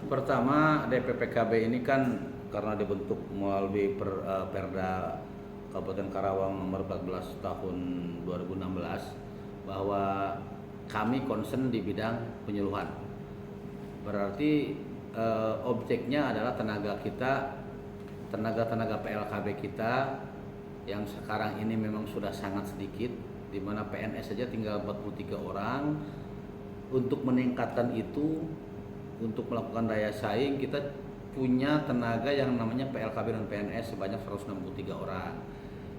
Pertama, DPPKB ini kan karena dibentuk melalui Perda Kabupaten Karawang nomor 14 tahun 2016, bahwa kami concern di bidang penyuluhan. Berarti objeknya adalah tenaga kita, tenaga PLKB kita yang sekarang ini memang sudah sangat sedikit, di mana PNS saja tinggal 43 orang. Untuk meningkatkan itu, untuk melakukan daya saing, kita punya tenaga yang namanya PLKB dan PNS sebanyak 163 orang.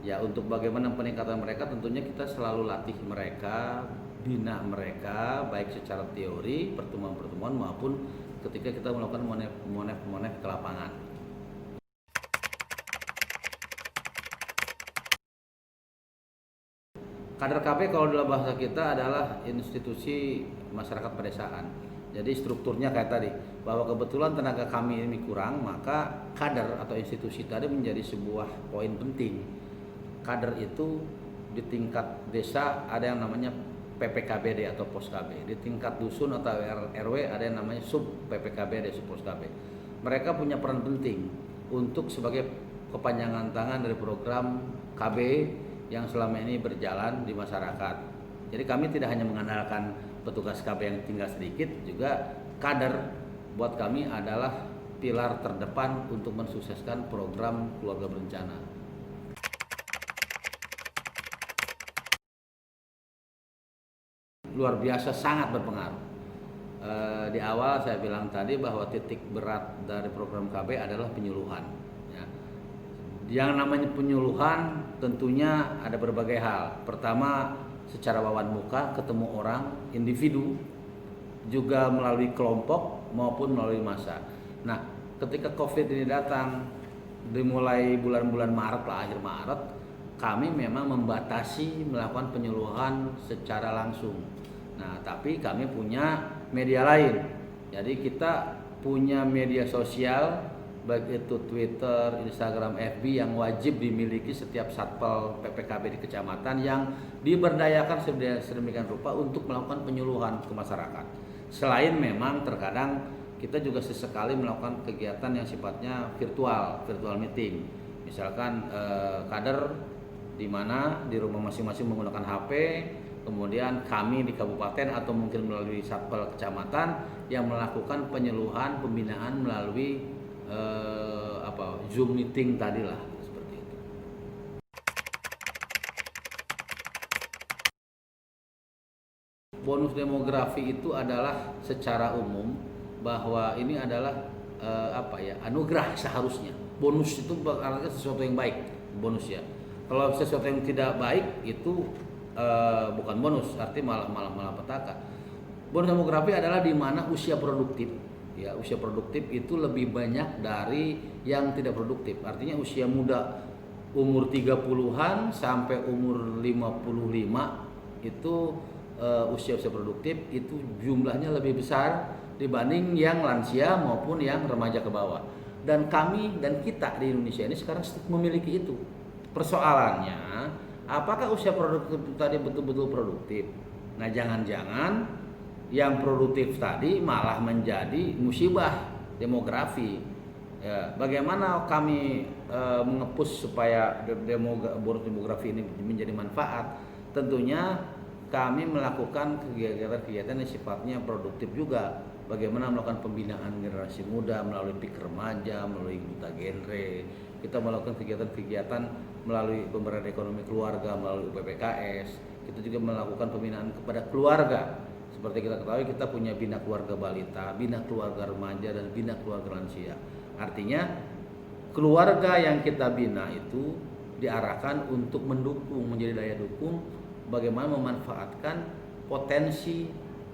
Ya, untuk bagaimana peningkatan mereka, tentunya kita selalu latih mereka, bina mereka, baik secara teori, pertemuan-pertemuan, maupun ketika kita melakukan monef ke lapangan. Kader KB kalau dalam bahasa kita adalah institusi masyarakat pedesaan. Jadi strukturnya kayak tadi, bahwa kebetulan tenaga kami ini kurang, maka kader atau institusi tadi menjadi sebuah poin penting. Kader itu di tingkat desa ada yang namanya PPKBD atau Pos KB. Di tingkat dusun atau RW ada yang namanya sub PPKBD, sub Pos KB. Mereka punya peran penting untuk sebagai kepanjangan tangan dari program KB yang selama ini berjalan di masyarakat. Jadi kami tidak hanya mengandalkan petugas KB yang tinggal sedikit, juga kader buat kami adalah pilar terdepan untuk mensukseskan program keluarga berencana. Luar biasa, sangat berpengaruh. Di awal saya bilang tadi bahwa titik berat dari program KB adalah penyuluhan. Yang namanya penyuluhan tentunya ada berbagai hal. Pertama, secara wawan muka, ketemu orang, individu, juga melalui kelompok maupun melalui massa. Nah, ketika COVID ini datang, dimulai bulan-bulan Maret lah, akhir Maret, kami memang membatasi melakukan penyuluhan secara langsung. Nah, tapi kami punya media lain. Jadi kita punya media sosial, baik itu Twitter, Instagram, FB, yang wajib dimiliki setiap satpol PPKB di kecamatan, yang diberdayakan sedemikian rupa untuk melakukan penyuluhan ke masyarakat. Selain memang terkadang kita juga sesekali melakukan kegiatan yang sifatnya virtual meeting. Misalkan kader di mana di rumah masing-masing menggunakan HP, kemudian kami di kabupaten atau mungkin melalui satpol kecamatan yang melakukan penyuluhan pembinaan melalui Zoom meeting tadi lah, seperti itu. Bonus demografi itu adalah secara umum bahwa ini adalah anugerah seharusnya. Bonus itu berarti sesuatu yang baik, bonus ya. Kalau sesuatu yang tidak baik itu bukan bonus, artinya malah petaka. Bonus demografi adalah di mana usia produktif. Ya, usia produktif itu lebih banyak dari yang tidak produktif. Artinya usia muda umur 30-an sampai umur 55 itu usia produktif itu jumlahnya lebih besar dibanding yang lansia maupun yang remaja ke bawah. Dan kami dan kita di Indonesia ini sekarang memiliki itu. Persoalannya, apakah usia produktif tadi betul-betul produktif? Nah, jangan-jangan yang produktif tadi malah menjadi musibah demografi. Ya, bagaimana kami mengepus supaya bonus demografi ini menjadi manfaat? Tentunya kami melakukan kegiatan-kegiatan yang sifatnya produktif juga. Bagaimana melakukan pembinaan generasi muda melalui PIK remaja, melalui duta genre. Kita melakukan kegiatan-kegiatan melalui pemberdayaan ekonomi keluarga, melalui UPPKS. Kita juga melakukan pembinaan kepada keluarga. Seperti kita ketahui, kita punya bina keluarga balita, bina keluarga remaja, dan bina keluarga lansia. Artinya keluarga yang kita bina itu diarahkan untuk mendukung, menjadi daya dukung bagaimana memanfaatkan potensi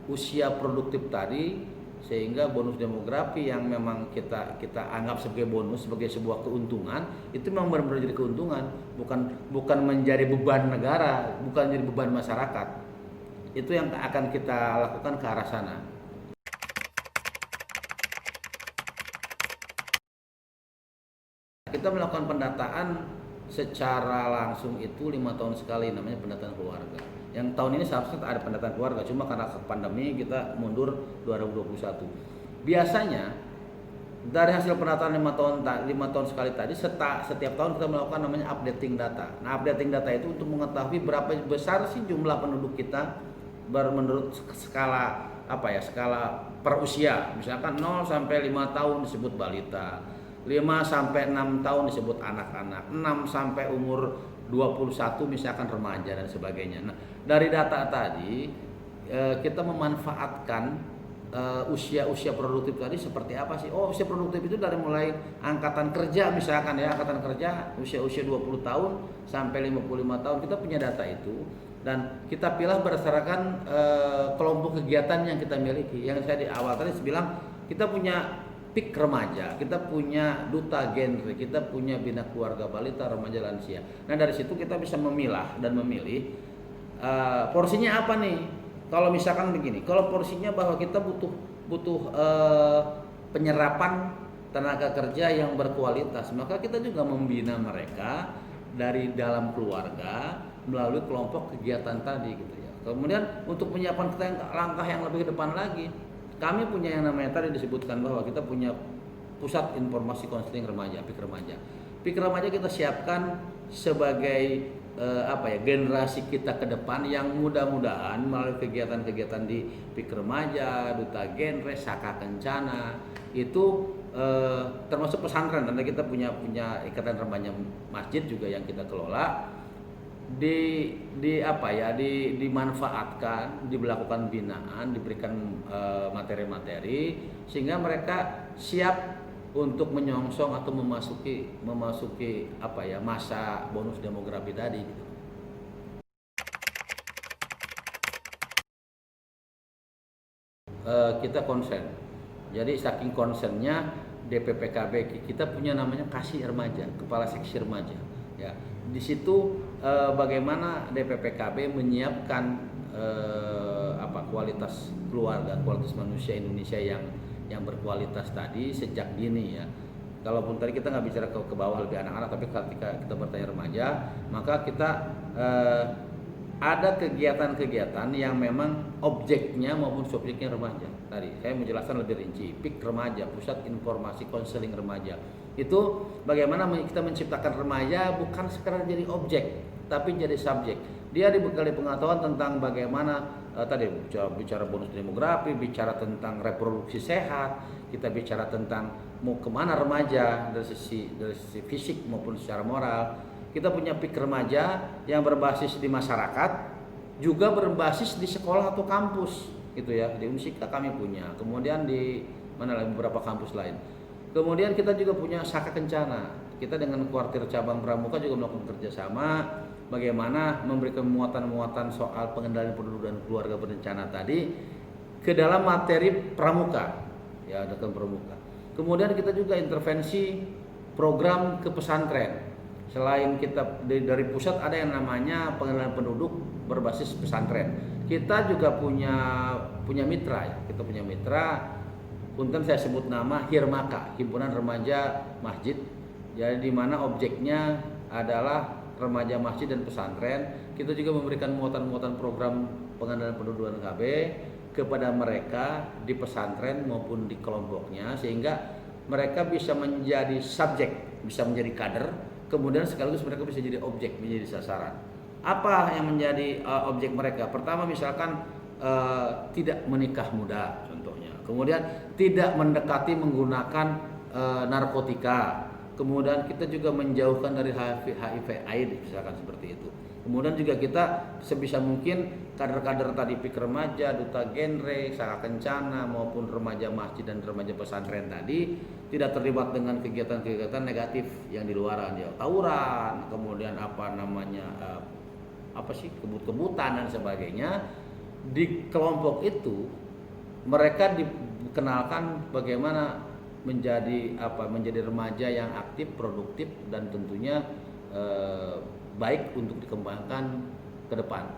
usia produktif tadi, sehingga bonus demografi yang memang kita anggap sebagai bonus, sebagai sebuah keuntungan, itu memang benar-benar jadi keuntungan, bukan menjadi beban negara, bukan menjadi beban masyarakat. Itu yang akan kita lakukan ke arah sana. Kita melakukan pendataan secara langsung itu 5 tahun sekali, namanya pendataan keluarga. Yang tahun ini seharusnya ada pendataan keluarga, cuma karena pandemi kita mundur 2021. Biasanya Dari hasil penataan 5 tahun sekali tadi, setiap tahun kita melakukan namanya updating data. Nah, updating data itu untuk mengetahui berapa besar sih jumlah penduduk kita menurut skala apa ya, skala per usia. Misalkan 0 sampai 5 tahun disebut balita, 5 sampai 6 tahun disebut anak-anak, 6 sampai umur 21 misalkan remaja dan sebagainya. Nah, dari data tadi kita memanfaatkan usia-usia produktif tadi seperti apa sih? Oh, usia produktif itu dari mulai angkatan kerja misalkan ya, angkatan kerja usia-usia 20 tahun sampai 55 tahun, kita punya data itu dan kita pilih berdasarkan kelompok kegiatan yang kita miliki. Yang saya di awal tadi bilang, kita punya PIK remaja, kita punya duta genre, kita punya bina keluarga balita, remaja, lansia. Nah, dari situ kita bisa memilah dan memilih porsinya apa nih. Kalau misalkan begini, kalau porsinya bahwa kita butuh penyerapan tenaga kerja yang berkualitas, maka kita juga membina mereka dari dalam keluarga melalui kelompok kegiatan tadi gitu ya. Kemudian untuk penyiapan kita langkah yang lebih ke depan lagi, kami punya yang namanya tadi disebutkan bahwa kita punya pusat informasi konseling remaja, PIK remaja. PIK remaja kita siapkan sebagai generasi kita ke depan yang mudah-mudahan melalui kegiatan-kegiatan di PIK remaja, duta genre, Saka Kencana itu termasuk pesantren, karena kita punya ikatan remaja masjid juga yang kita kelola, dimanfaatkan, dilakukan binaan, diberikan materi-materi sehingga mereka siap untuk menyongsong atau memasuki masa bonus demografi tadi. Kita konsen. Jadi saking konsennya DPPKB kita punya namanya Kasih Remaja, Kepala Seksi Remaja. Ya, di situ bagaimana DPPKB menyiapkan kualitas keluarga, kualitas manusia Indonesia yang berkualitas tadi sejak dini ya. Kalaupun tadi kita nggak bicara ke bawah lebih anak-anak, tapi ketika kita bertanya remaja, maka kita ada kegiatan-kegiatan yang memang objeknya maupun subjeknya remaja. Tadi saya menjelaskan lebih rinci, PIK remaja, Pusat Informasi Konseling Remaja. Itu bagaimana kita menciptakan remaja bukan sekedar jadi objek, tapi jadi subjek. Dia dibekali pengetahuan tentang bagaimana tadi bicara bonus demografi, bicara tentang reproduksi sehat, kita bicara tentang mau kemana remaja dari sisi fisik maupun secara moral. Kita punya PIK remaja yang berbasis di masyarakat, juga berbasis di sekolah atau kampus, gitu ya. Di Unsika kami punya, kemudian di mana lagi beberapa kampus lain. Kemudian kita juga punya Saka Kencana. Kita dengan kuartir cabang Pramuka juga melakukan kerjasama bagaimana memberikan muatan-muatan soal pengendalian penduduk dan keluarga berencana tadi ke dalam materi pramuka, ya, datang pramuka. Kemudian kita juga intervensi program ke pesantren. Selain kita dari pusat ada yang namanya pengendalian penduduk berbasis pesantren. Kita juga punya mitra ya. Kita punya mitra, punten saya sebut nama Hirmaka, Himpunan Remaja Masjid. Jadi di mana objeknya adalah remaja masjid dan pesantren. Kita juga memberikan muatan-muatan program pengendalian penduduk dan KB kepada mereka di pesantren maupun di kelompoknya, sehingga mereka bisa menjadi subjek, bisa menjadi kader, kemudian sekaligus mereka bisa jadi objek, menjadi sasaran. Apa yang menjadi objek mereka? Pertama misalkan tidak menikah muda contohnya, kemudian tidak mendekati menggunakan narkotika, kemudian kita juga menjauhkan dari HIV/AIDS misalkan seperti itu. Kemudian juga kita sebisa mungkin kader-kader tadi PIK remaja, duta genre, Saka Kencana maupun remaja masjid dan remaja pesantren tadi tidak terlibat dengan kegiatan-kegiatan negatif yang di luaran ya, tawuran, kemudian kebut-kebutan dan sebagainya. Di kelompok itu mereka dikenalkan bagaimana menjadi remaja yang aktif, produktif dan tentunya baik untuk dikembangkan ke depan.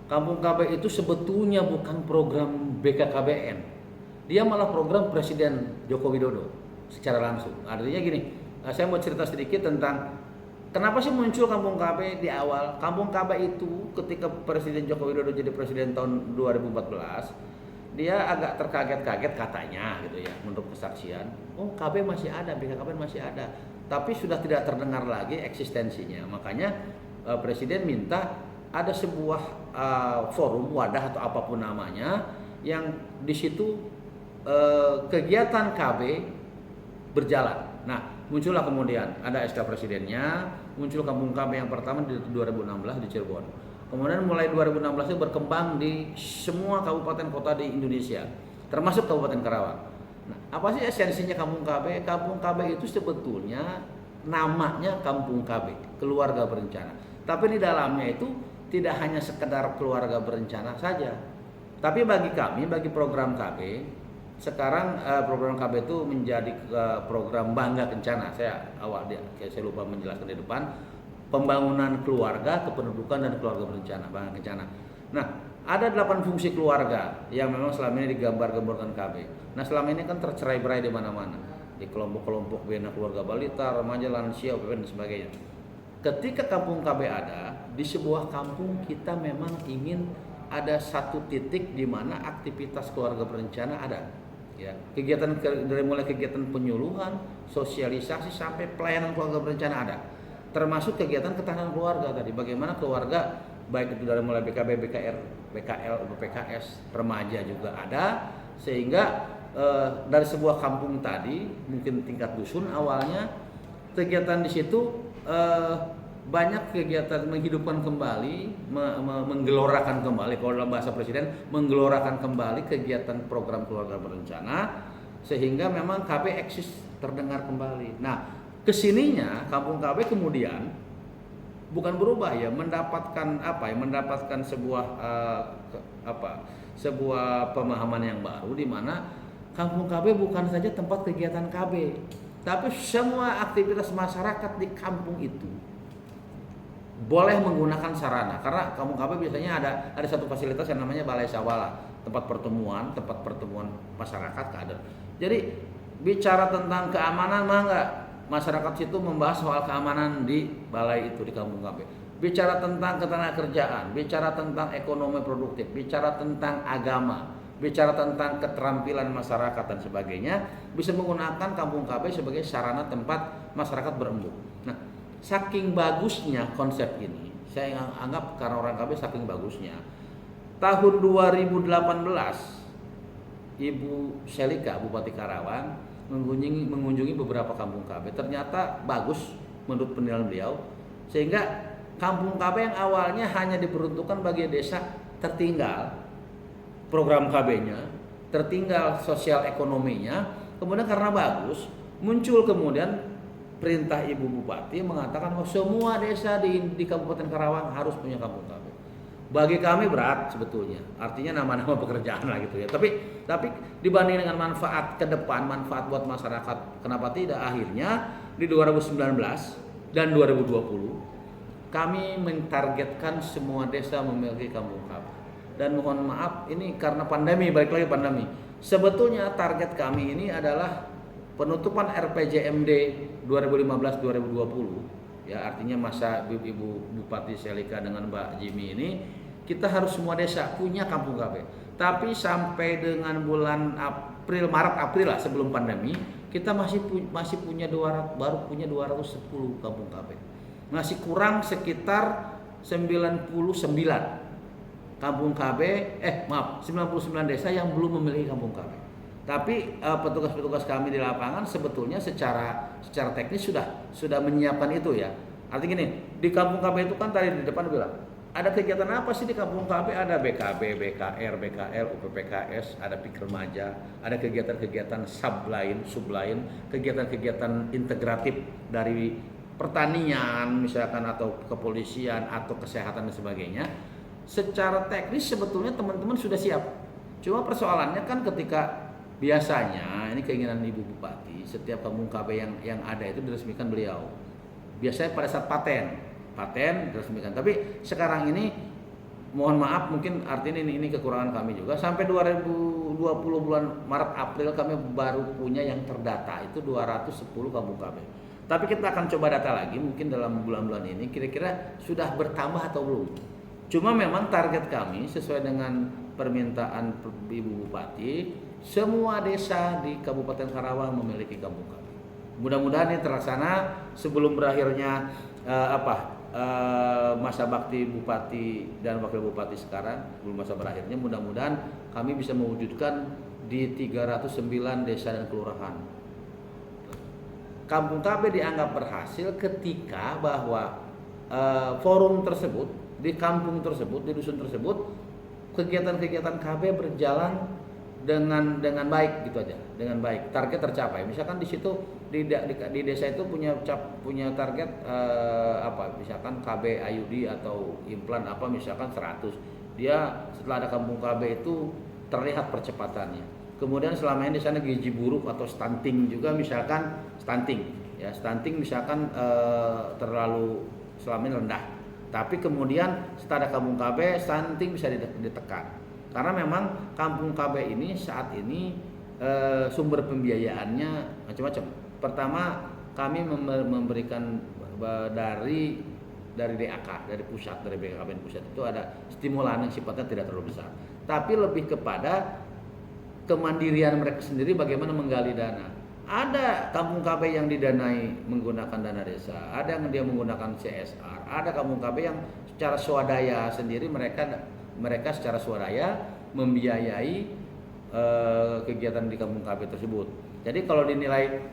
Kampung KB itu sebetulnya bukan program BKKBN. Dia malah program Presiden Joko Widodo secara langsung. Artinya gini, saya mau cerita sedikit tentang Kenapa sih muncul Kampung KB di awal? Kampung KB itu ketika Presiden Joko Widodo jadi presiden tahun 2014, dia agak terkaget-kaget katanya gitu ya, menurut kesaksian. Oh, KB masih ada, BKKBN masih ada, tapi sudah tidak terdengar lagi eksistensinya. Makanya Presiden minta ada sebuah forum, wadah atau apapun namanya, yang di situ kegiatan KB berjalan. Nah, muncullah kemudian ada SK Presidennya, muncul Kampung KB yang pertama di 2016 di Cirebon. Kemudian mulai 2016 itu berkembang di semua kabupaten kota di Indonesia, termasuk Kabupaten Karawang. Nah, apa sih esensinya Kampung KB? Kampung KB itu sebetulnya namanya Kampung KB, keluarga berencana. Tapi di dalamnya itu tidak hanya sekedar keluarga berencana saja. Tapi bagi kami, bagi program KB, sekarang program KB itu menjadi program Bangga Kencana. Saya lupa menjelaskan di depan, pembangunan keluarga, kependudukan dan keluarga berencana, Bangga Kencana. Nah, ada 8 fungsi keluarga yang memang selama ini digambar-gambarkan KB. Nah, selama ini kan tercerai-berai di mana-mana, di kelompok-kelompok bina keluarga balita, remaja, lansia, UPN dan sebagainya. Ketika Kampung KB ada, di sebuah kampung kita memang ingin ada satu titik di mana aktivitas keluarga berencana ada. Ya, kegiatan dari mulai kegiatan penyuluhan, sosialisasi sampai pelayanan keluarga berencana ada. Termasuk kegiatan ketahanan keluarga tadi. Bagaimana keluarga baik itu dari mulai BKB, BKR, BKL, BPKS, remaja juga ada, sehingga dari sebuah kampung tadi mungkin tingkat dusun awalnya kegiatan di situ banyak kegiatan menghidupkan kembali, menggelorakan kembali, kalau dalam bahasa Presiden, menggelorakan kembali kegiatan program keluarga berencana, sehingga memang KB eksis terdengar kembali. Nah, kesininya Kampung KB kemudian bukan berubah ya, mendapatkan sebuah sebuah pemahaman yang baru, di mana Kampung KB bukan saja tempat kegiatan KB, tapi semua aktivitas masyarakat di kampung itu boleh menggunakan sarana, karena Kampung KB biasanya ada satu fasilitas yang namanya Balai Sawala, tempat pertemuan masyarakat kader. Jadi bicara tentang keamanan mah enggak, masyarakat situ membahas soal keamanan di balai itu di Kampung KB. Bicara tentang ketenagakerjaan, bicara tentang ekonomi produktif, bicara tentang agama, bicara tentang keterampilan masyarakat dan sebagainya, bisa menggunakan Kampung KB sebagai sarana tempat masyarakat berembuk. Nah, saking bagusnya konsep ini, saya anggap karena orang KB saking bagusnya, tahun 2018 Ibu Selika, Bupati Karawang, mengunjungi beberapa kampung KB. Ternyata bagus menurut penilaian beliau, sehingga kampung KB yang awalnya hanya diperuntukkan bagi desa tertinggal, program KB-nya tertinggal sosial ekonominya, kemudian karena bagus muncul kemudian perintah Ibu Bupati mengatakan semua desa di Kabupaten Karawang harus punya kampung KB. Bagi kami berat sebetulnya, artinya nama-nama pekerjaan lah gitu ya. Tapi dibanding dengan manfaat ke depan, manfaat buat masyarakat, kenapa tidak? Akhirnya di 2019 dan 2020 kami mentargetkan semua desa memiliki kampung KB. Dan mohon maaf, ini karena pandemi, balik lagi pandemi. Sebetulnya target kami ini adalah penutupan RPJMD 2015-2020, ya, artinya masa Ibu Bupati Selika dengan Mbak Jimmy ini, kita harus semua desa punya kampung KB. Tapi sampai dengan bulan Maret April lah sebelum pandemi, kita masih punya 200, baru punya 210 kampung KB. Masih kurang sekitar 99 kampung KB, 99 desa yang belum memiliki kampung KB. Tapi petugas-petugas kami di lapangan sebetulnya secara teknis sudah menyiapkan itu ya. Artinya gini, di kampung KB itu kan tadi di depan bilang, ada kegiatan apa sih di kampung KB? Ada BKB, BKR, BKL, UPPKS, ada PIK remaja, ada kegiatan-kegiatan sublain, kegiatan-kegiatan integratif dari pertanian misalkan, atau kepolisian, atau kesehatan dan sebagainya. Secara teknis sebetulnya teman-teman sudah siap. Cuma persoalannya kan ketika biasanya ini keinginan Ibu Bupati, setiap kampung KB yang ada itu diresmikan beliau. Biasanya pada saat paten diresmikan. Tapi sekarang ini mohon maaf, mungkin artinya ini kekurangan kami juga. Sampai 2020 bulan Maret April kami baru punya yang terdata itu 210 kampung KB. Tapi kita akan coba data lagi mungkin dalam bulan-bulan ini kira-kira sudah bertambah atau belum. Cuma memang target kami sesuai dengan permintaan Ibu Bupati, semua desa di Kabupaten Karawang memiliki kampung KB. Mudah-mudahan ini terlaksana sebelum berakhirnya masa bakti Bupati dan Wakil Bupati sekarang, belum masa berakhirnya. Mudah-mudahan kami bisa mewujudkan di 309 desa dan kelurahan. Kampung KB dianggap berhasil ketika bahwa forum tersebut, di kampung tersebut, di dusun tersebut, kegiatan-kegiatan KB berjalan dengan baik gitu aja, dengan baik, target tercapai. Misalkan di situ di desa itu punya target misalkan KB IUD atau implan misalkan 100. Dia setelah ada kampung KB itu terlihat percepatannya. Kemudian selama ini di sana gizi buruk atau stunting juga, misalkan stunting misalkan terlalu selama ini rendah. Tapi kemudian setelah ada kampung KB, stunting bisa ditekan. Karena memang kampung KB ini saat ini sumber pembiayaannya macam-macam. Pertama, kami memberikan dari DAK, dari pusat, dari BKKBN pusat itu ada stimulan yang sifatnya tidak terlalu besar. Tapi lebih kepada kemandirian mereka sendiri bagaimana menggali dana. Ada kampung KB yang didanai menggunakan dana desa, ada yang dia menggunakan CSR, ada kampung KB yang secara swadaya sendiri mereka secara swadaya membiayai kegiatan di kampung KB tersebut. Jadi kalau dinilai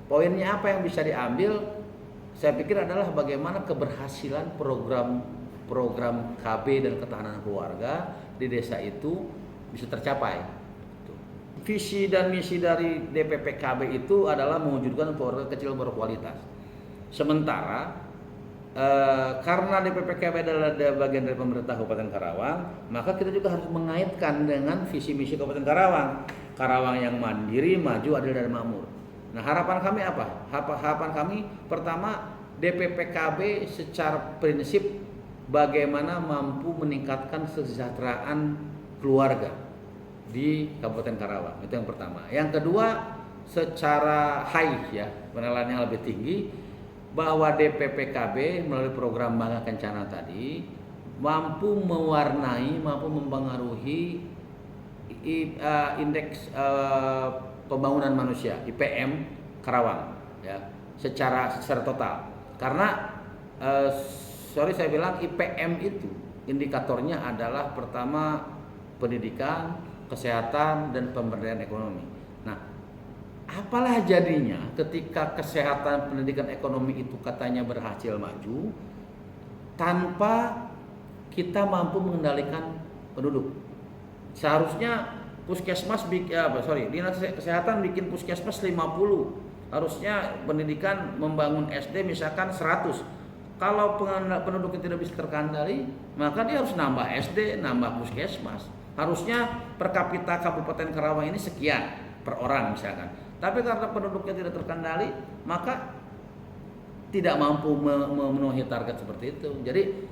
poinnya apa yang bisa diambil, saya pikir adalah bagaimana keberhasilan program KB dan ketahanan keluarga di desa itu bisa tercapai. Visi dan misi dari DPP KB itu adalah mewujudkan keluarga kecil berkualitas. Sementara karena DPP KB adalah bagian dari pemerintah Kabupaten Karawang, maka kita juga harus mengaitkan dengan visi misi Kabupaten Karawang. Karawang yang mandiri, maju, adil dan makmur. Nah, harapan kami apa? Harapan kami pertama, DPP KB secara prinsip bagaimana mampu meningkatkan kesejahteraan keluarga di Kabupaten Karawang. Itu yang pertama. Yang kedua, secara high penilaian yang lebih tinggi, bahwa DPP KB melalui program Bangga Kencana tadi mampu mewarnai, mampu mempengaruhi indeks pembangunan manusia IPM Karawang secara total. Karena saya bilang IPM itu indikatornya adalah pertama pendidikan, kesehatan, dan pemberdayaan ekonomi. Nah, apalah jadinya ketika kesehatan, pendidikan, ekonomi itu katanya berhasil maju tanpa kita mampu mengendalikan penduduk. Seharusnya puskesmas dinas kesehatan bikin puskesmas 50. Harusnya pendidikan membangun SD misalkan 100. Kalau penduduknya tidak bisa terkendali, maka dia harus nambah SD, nambah puskesmas. Harusnya per kapita Kabupaten Karawang ini sekian per orang misalkan. Tapi karena penduduknya tidak terkendali, maka tidak mampu memenuhi target seperti itu. Jadi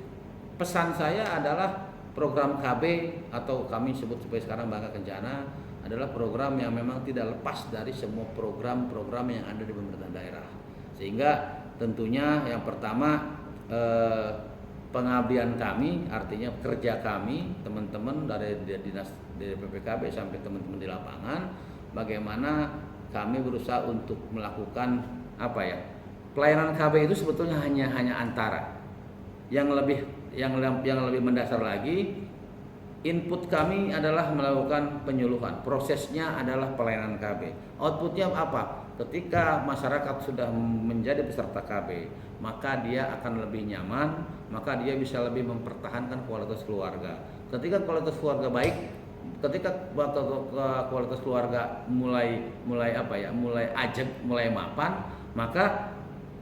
pesan saya adalah program KB atau kami sebut sekarang Bangga Kencana adalah program yang memang tidak lepas dari semua program-program yang ada di pemerintah daerah. Sehingga tentunya yang pertama pengabdian kami, artinya kerja kami, teman-teman dari dinas DPPKB sampai teman-teman di lapangan, bagaimana kami berusaha untuk melakukan pelayanan KB itu sebetulnya hanya antara. Yang lebih mendasar lagi, input kami adalah melakukan penyuluhan, prosesnya adalah pelayanan KB. Outputnya apa? Ketika masyarakat sudah menjadi peserta KB, maka dia akan lebih nyaman, maka dia bisa lebih mempertahankan kualitas keluarga. Ketika kualitas keluarga baik, ketika kualitas keluarga mulai ajeg, mulai mapan, maka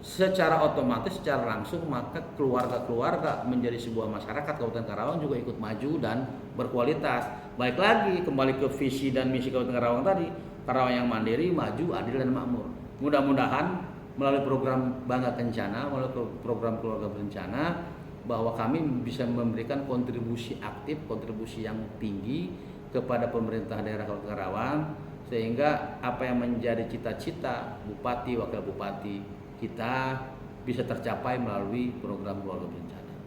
secara otomatis, secara langsung, maka keluarga-keluarga menjadi sebuah masyarakat Kabupaten Karawang juga ikut maju dan berkualitas. Baik lagi kembali ke visi dan misi Kabupaten Karawang tadi, Karawang yang mandiri, maju, adil dan makmur. Mudah-mudahan melalui program Bangga Kencana, melalui program keluarga berencana, bahwa kami bisa memberikan kontribusi aktif, kontribusi yang tinggi kepada pemerintah daerah Kabupaten Karawang, sehingga apa yang menjadi cita-cita bupati, wakil bupati, kita bisa tercapai melalui program keluarga berencana.